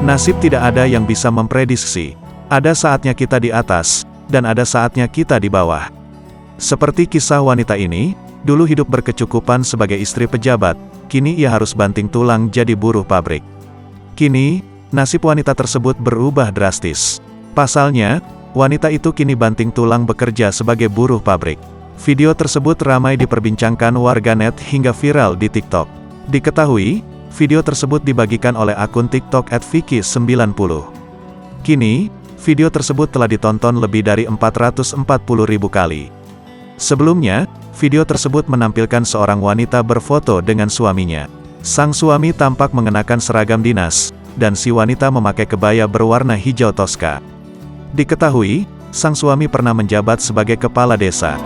Nasib tidak ada yang bisa memprediksi. Ada saatnya kita di atas, dan ada saatnya kita di bawah. Seperti kisah wanita ini, dulu hidup berkecukupan sebagai istri pejabat, kini ia harus banting tulang jadi buruh pabrik. Kini, nasib wanita tersebut berubah drastis. Pasalnya, wanita itu kini banting tulang bekerja sebagai buruh pabrik. Video tersebut ramai diperbincangkan warganet hingga viral di TikTok. Diketahui, video tersebut dibagikan oleh akun TikTok @vicky90. Kini, video tersebut telah ditonton lebih dari 440.000 kali. Sebelumnya, video tersebut menampilkan seorang wanita berfoto dengan suaminya. Sang suami tampak mengenakan seragam dinas, dan si wanita memakai kebaya berwarna hijau toska. Diketahui, sang suami pernah menjabat sebagai kepala desa.